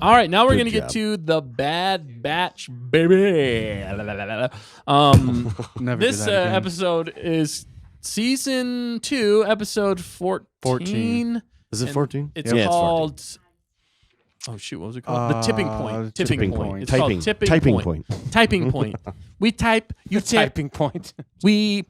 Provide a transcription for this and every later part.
All right, now we're Good going to get job. to the Bad Batch, baby. Never This do that again. episode is season 2, episode 14. Is it And 14? It's Yeah, called. Oh shoot! What was it called? The tipping point. Tipping point. It's called tipping point. Typing point. We type. You tip. Typing point. We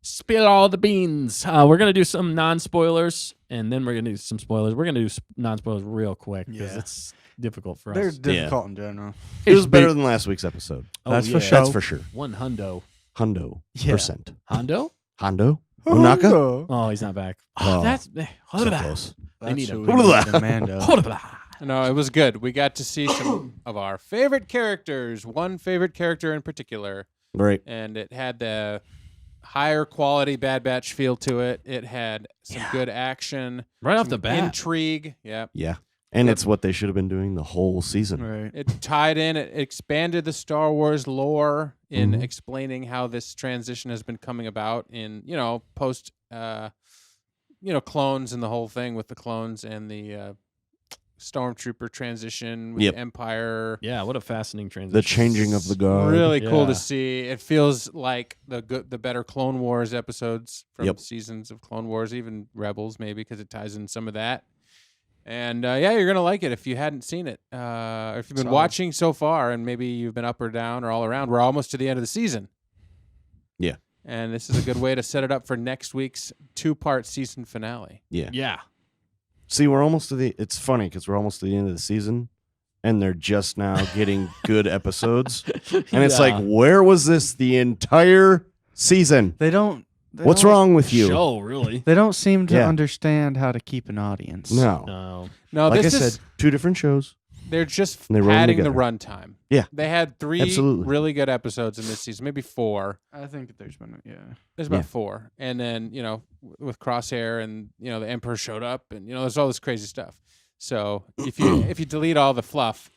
spill all the beans. We're gonna do some non-spoilers, and then we're gonna do some spoilers. We're gonna do non-spoilers real quick because Yeah. it's difficult for They're us. difficult in general. It was better than last week's episode. That's for yeah. sure. That's for sure. One hundo. Hundo Yeah. percent. Hondo? Hondo? Onaka? Oh, he's not back. Oh, That's so close. They need him. Mando. No, it was good. We got to see some of our favorite characters. One favorite character in particular, Right. and it had the higher quality Bad Batch feel to it. It had some good action, Right off some the bat. intrigue. Yeah. Yeah. And it's what they should have been doing the whole season. Right. It tied in, it expanded the Star Wars lore in Mhm. explaining how this transition has been coming about in, post, clones and the whole thing with the clones and the Stormtrooper transition with Yep. the Empire. Yeah, what a fascinating transition. The changing of the guard. Really cool Yeah. to see. It feels like the better Clone Wars episodes from Yep. seasons of Clone Wars, even Rebels maybe, because it ties in some of that. And you're gonna like it if you hadn't seen it. If you've been Solid. watching so far, and maybe you've been up or down or all around. We're almost to the end of the season. Yeah. And this is a good way to set it up for next week's 2-part season finale. Yeah. Yeah. See, we're almost to the. It's funny because we're almost to the end of the season, and they're just now getting good episodes, and it's like, where was this the entire season? They don't. What's wrong with you? Show, really. They don't seem to Yeah. understand how to keep an audience. No. No. No, Like I this is said, 2 different shows. they're just And they roll them padding the together. runtime. Yeah. They had 3 Absolutely. really good episodes in this season, maybe 4. I think there's been There's about Yeah. 4, and then with Crosshair and the Emperor showed up, and there's all this crazy stuff. So if you delete all the fluff,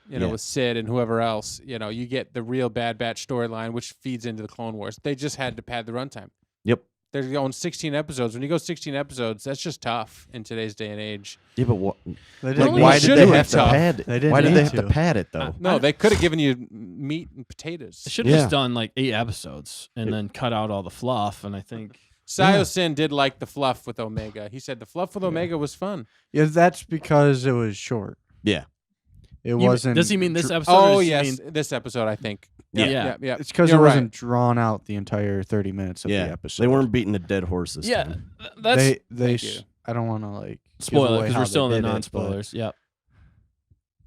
Yeah. with Sid and whoever else, you get the real Bad Batch storyline, which feeds into the Clone Wars. They just had to pad the runtime. Yep. They're going 16 episodes. When you go 16 episodes, that's just tough in today's day and age. Yeah, but what? They Like, didn't why need did should they have been have to tough. pad it? They didn't Why did they need have to to. pad it though? No, they could have given you meat and potatoes. They should have Yeah. just done like 8 episodes and then cut out all the fluff. And I think Sin did like the fluff with Omega. He said the fluff with Omega was fun. Yeah, that's because it was short. Yeah. It wasn't. Does he mean this episode? Oh or does he yes, mean- this episode I think. Yeah. yeah. It's because it You're right. wasn't drawn out the entire 30 minutes of Yeah. the episode. They weren't beating a dead horse this Yeah. time. That's They. Thank you. I don't want to like give spoiler away because how we're they still in the did it, non-spoilers. Yep.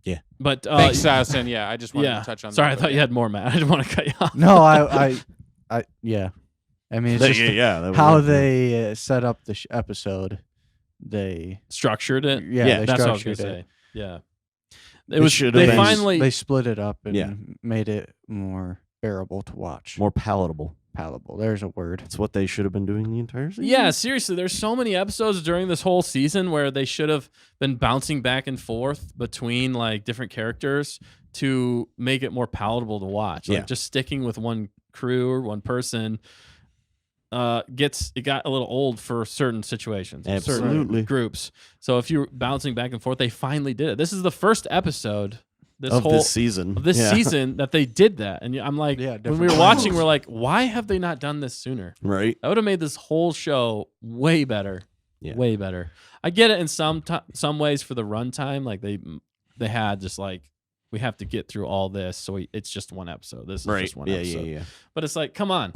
Yeah. But Thanks, Sin. Yeah, I just wanted yeah. to touch on Sorry, that. I thought you had more, Matt. I didn't want to cut you off. but- No, I, yeah. I mean, it's just that was how it. they set up the episode. They Structured it. yeah, they That's what I was gonna structured it. say. Yeah. It was. should They have been- finally. They split it up and Yeah. made it more bearable to watch. more palatable. palatable. There's a word. It's what they should have been doing the entire season. Yeah, seriously, there's so many episodes during this whole season where they should have been bouncing back and forth between like different characters to make it more palatable to watch. Like Yeah. just sticking with one crew or one person it got a little old for certain situations, Absolutely. certain groups. So if you're bouncing back and forth, they finally did it. This is the first episode of this season. of this Yeah. season that they did that. And I'm like, Yeah, when different we were times. watching, we're like, why have they not done this sooner? Right. That would have made this whole show way better. Yeah. Way better. I get it in some ways for the runtime. Like they had just like, we have to get through all this. So it's just one episode. This is Right. just one Yeah, episode. yeah. But it's like, come on.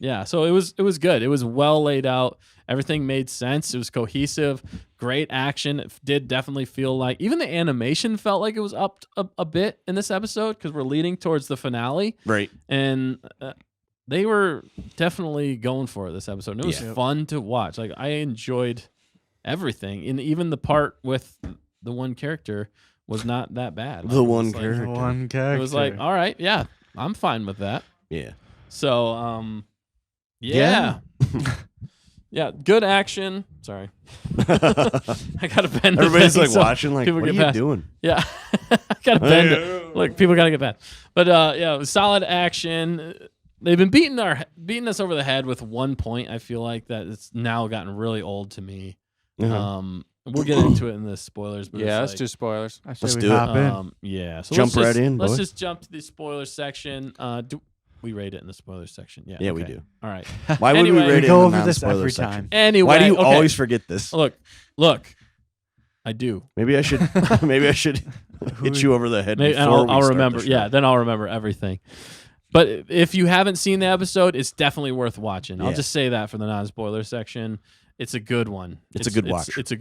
Yeah. So it was good. It was well laid out. Everything made sense. It was cohesive. Great action. It did definitely feel like even the animation felt like it was upped a bit in this episode because we're leading towards the finale. Right. And they were definitely going for it this episode. And it was Yeah. fun to watch. Like I enjoyed everything, and even the part with the one character was not that bad. The Like, one it was like- character. One character. It was like, all right, yeah, I'm fine with that. Yeah. So, yeah. Yeah, good action. Sorry. I got to bend the Everybody's thing like so watching, like, people what are get you past. doing? Yeah. I got to bend it. Look, people got to get bad. But yeah, it was solid action. They've been beating us over the head with one point. I feel like that it's now gotten really old to me. Uh-huh. We'll get into it in the spoilers. But Yeah, it's let's do spoilers. I say Let's we do it. hop in. Yeah. So Jump let's right just, in, Let's boy. just jump to the spoiler section. Do we rate it in the spoiler section? Yeah. Yeah, we okay. do. All right. Why would Anyway, we we rate it go in the over this non-spoiler every section? time. Anyway. Why do you okay. always forget this? Look. I do. Maybe I should. Maybe I should hit you over the head Maybe, before and we I'll start remember. the show. Yeah, then I'll remember everything. But if you haven't seen the episode, it's definitely worth watching. I'll Yeah. just say that for the non-spoiler section. It's a good one. It's a good watch. It's the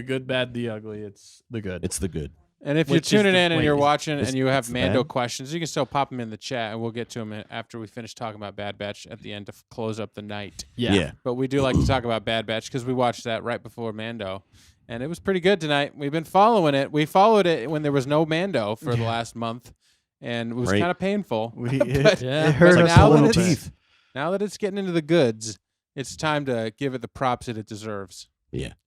good, bad, the ugly. It's the good. It's the good. And if Which is you're tuning the- in and wait, you're is- watching is- and you have it's Mando bad? questions, you can still pop them in the chat, and we'll get to them after we finish talking about Bad Batch at the end to close up the night. yeah. But we do like to talk about Bad Batch because we watched that right before Mando, and it was pretty good tonight. We've been following it. We followed it when there was no Mando for the last month, and it was Right. kind of painful. It, Yeah. it hurt But us now a that little it's- bit. Now that it's getting into the goods, it's time to give it the props that it deserves.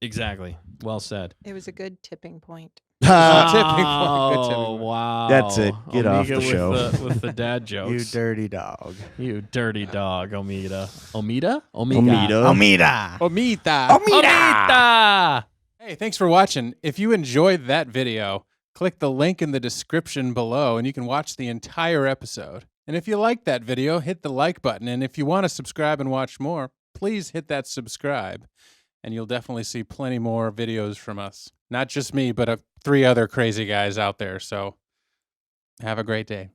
Exactly. Well said. It was a good tipping point. tipping point, good tipping Oh, point. wow. That's it. Get off Omega the show. with the dad You jokes. dirty dog. You dirty dog, Omida. Omida? Omida. Omida. Omita! Omida! Hey, thanks for watching. If you enjoyed that video, click the link in the description below and you can watch the entire episode. And if you like that video, hit the like button. And if you want to subscribe and watch more, please hit that subscribe. And you'll definitely see plenty more videos from us. Not just me, but 3 other crazy guys out there. So have a great day.